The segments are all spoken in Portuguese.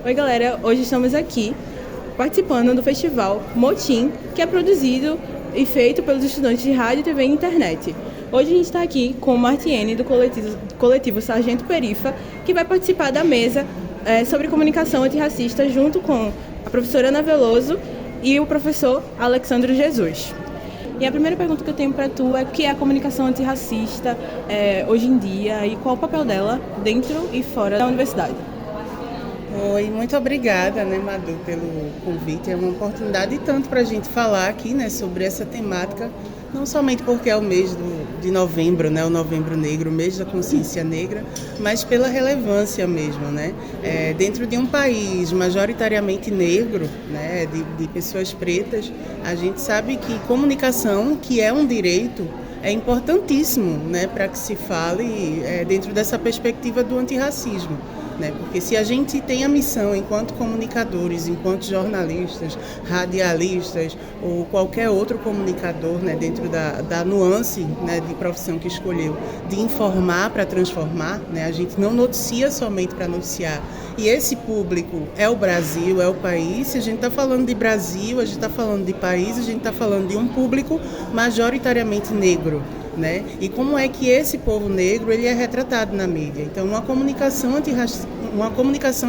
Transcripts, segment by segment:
Oi galera, hoje estamos aqui participando do festival Motim, que é produzido e feito pelos estudantes de rádio, TV e internet. Hoje a gente está aqui com o Martiene, do coletivo Sargento Perifa, que vai participar da mesa sobre comunicação antirracista junto com a professora Ana Veloso e o professor Alexandre Jesus. E a primeira pergunta que eu tenho para tu é o que é a comunicação antirracista hoje em dia e qual o papel dela dentro e fora da universidade. Oi, muito obrigada, Madu, pelo convite. É uma oportunidade e tanto para a gente falar aqui, sobre essa temática, não somente porque é o mês de novembro, o Novembro Negro, o mês da consciência negra, mas pela relevância mesmo, dentro de um país majoritariamente negro, de pessoas pretas, a gente sabe que comunicação, que é um direito, é importantíssimo, para que se fale dentro dessa perspectiva do antirracismo. Porque se a gente tem a missão, enquanto comunicadores, enquanto jornalistas, radialistas ou qualquer outro comunicador, dentro da nuance de profissão que escolheu, de informar para transformar, a gente não noticia somente para noticiar. E esse público é o Brasil, é o país. Se a gente está falando de Brasil, a gente está falando de país, a gente está falando de um público majoritariamente negro. E como é que esse povo negro ele é retratado na mídia. Então, uma comunicação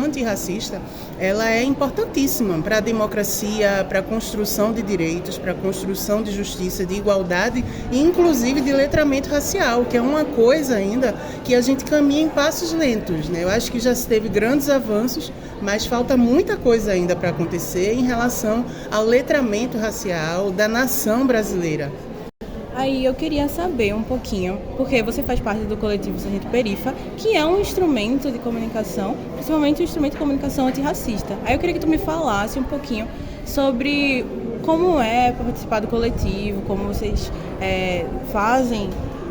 antirracista ela é importantíssima para a democracia, para a construção de direitos, para a construção de justiça, de igualdade e, inclusive, de letramento racial, que é uma coisa ainda que a gente caminha em passos lentos. Eu acho que já se teve grandes avanços, mas falta muita coisa ainda para acontecer em relação ao letramento racial da nação brasileira. Aí eu queria saber um pouquinho, porque você faz parte do coletivo Sargento Perifa, que é um instrumento de comunicação, principalmente um instrumento de comunicação antirracista. Aí eu queria que tu me falasse um pouquinho sobre como é participar do coletivo, como vocês fazem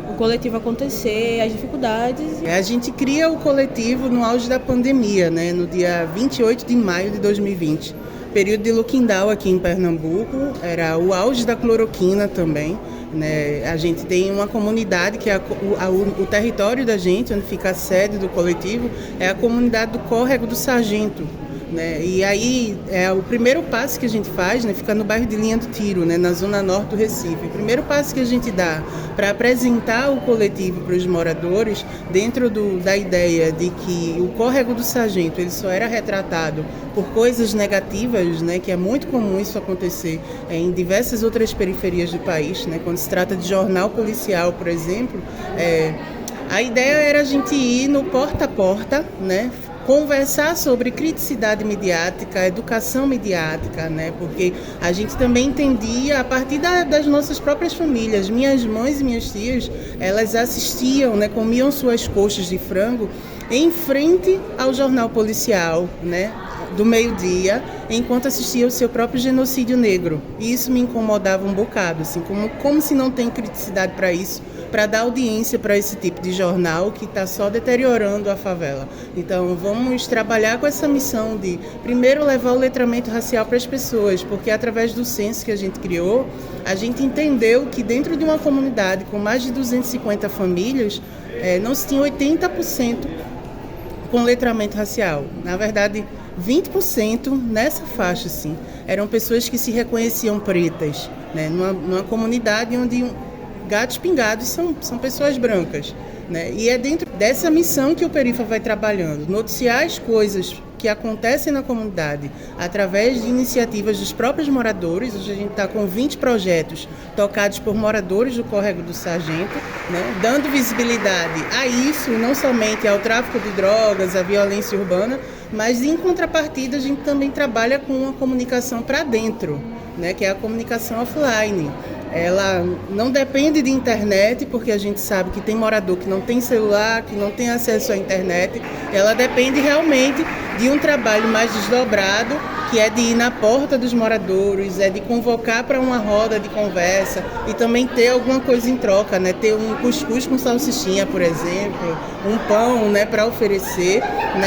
o coletivo acontecer, as dificuldades. A gente cria o coletivo no auge da pandemia, no dia 28 de maio de 2020. Período de lockdown aqui em Pernambuco, era o auge da cloroquina também. A gente tem uma comunidade que é o território da gente, onde fica a sede do coletivo, é a comunidade do Córrego do Sargento. E aí o primeiro passo que a gente faz, fica no bairro de Linha do Tiro, na zona norte do Recife. O primeiro passo que a gente dá para apresentar o coletivo para os moradores, dentro da ideia de que o Córrego do Sargento ele só era retratado por coisas negativas, que é muito comum isso acontecer em diversas outras periferias do país, quando se trata de jornal policial, por exemplo, a ideia era a gente ir no porta a porta, conversar sobre criticidade midiática, educação midiática, porque a gente também entendia a partir das nossas próprias famílias. Minhas mães e minhas tias, elas assistiam, comiam suas coxas de frango em frente ao jornal policial, do meio-dia, enquanto assistia o seu próprio genocídio negro. E isso me incomodava um bocado, assim, como se não tem criticidade para isso, para dar audiência para esse tipo de jornal que está só deteriorando a favela. Então, vamos trabalhar com essa missão de, primeiro, levar o letramento racial para as pessoas, porque através do censo que a gente criou, a gente entendeu que dentro de uma comunidade com mais de 250 famílias, não se tinha 80% com letramento racial. Na verdade, 20% nessa faixa, assim, eram pessoas que se reconheciam pretas, numa comunidade onde gatos pingados são pessoas brancas, E é dentro dessa missão que o Perifa vai trabalhando, noticiar as coisas que acontecem na comunidade através de iniciativas dos próprios moradores. Hoje a gente está com 20 projetos tocados por moradores do Córrego do Sargento, dando visibilidade a isso, não somente ao tráfico de drogas, à violência urbana, mas em contrapartida a gente também trabalha com uma comunicação para dentro, que é a comunicação offline. Ela não depende de internet, porque a gente sabe que tem morador que não tem celular, que não tem acesso à internet. Ela depende realmente de um trabalho mais desdobrado, que é de ir na porta dos moradores, é de convocar para uma roda de conversa e também ter alguma coisa em troca, ter um cuscuz com salsichinha, por exemplo, um pão, para oferecer,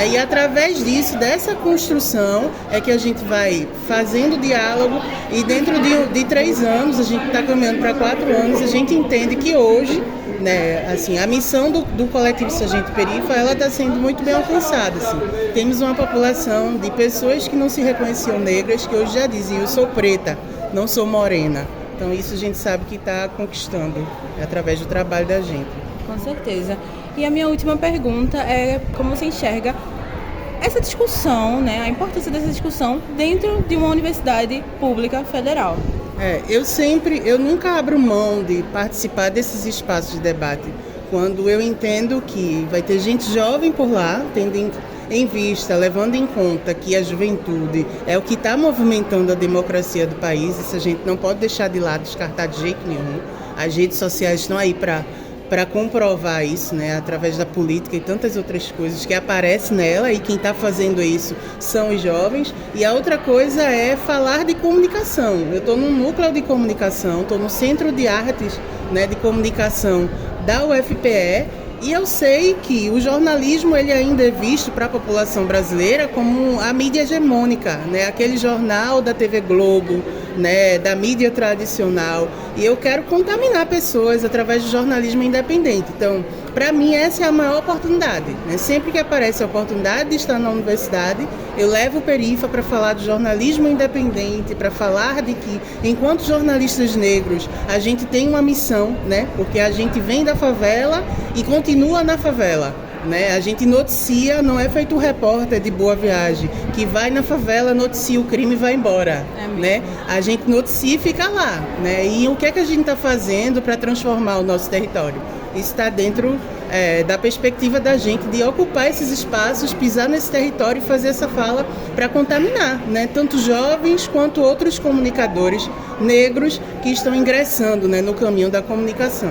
e através disso, dessa construção, é que a gente vai fazendo diálogo e dentro de 3 anos, a gente está caminhando para 4 anos, a gente entende que hoje, né, assim, a missão do coletivo Sargento Perifa, ela está sendo muito bem alcançada. Assim. Temos uma população de pessoas que não se reconheciam negras, que hoje já dizem, eu sou preta, não sou morena. Então isso a gente sabe que está conquistando através do trabalho da gente. Com certeza. E a minha última pergunta é como você enxerga essa discussão, né, a importância dessa discussão dentro de uma universidade pública federal? Eu nunca abro mão de participar desses espaços de debate, quando eu entendo que vai ter gente jovem por lá, tendo em vista, levando em conta que a juventude é o que está movimentando a democracia do país, isso a gente não pode deixar de lado, descartar de jeito nenhum. As redes sociais estão aí para comprovar isso, né, através da política e tantas outras coisas que aparecem nela, e quem está fazendo isso são os jovens. E a outra coisa é falar de comunicação. Eu estou no núcleo de comunicação, estou no Centro de Artes, né, de Comunicação da UFPE, e eu sei que o jornalismo ele ainda é visto para a população brasileira como a mídia hegemônica, né? Aquele jornal da TV Globo, né? Da mídia tradicional. E eu quero contaminar pessoas através do jornalismo independente. Então, para mim, essa é a maior oportunidade, né? Sempre que aparece a oportunidade de estar na universidade, eu levo o Perifa para falar do jornalismo independente, para falar de que, enquanto jornalistas negros, a gente tem uma missão, né? Porque a gente vem da favela e continua na favela, né? A gente noticia, não é feito um repórter de Boa Viagem, que vai na favela, noticia o crime e vai embora, né? A gente noticia e fica lá, né? E o que é que a gente está fazendo para transformar o nosso território? Isso está dentro da perspectiva da gente de ocupar esses espaços, pisar nesse território e fazer essa fala para contaminar, né? Tanto jovens quanto outros comunicadores negros que estão ingressando, né, no caminho da comunicação.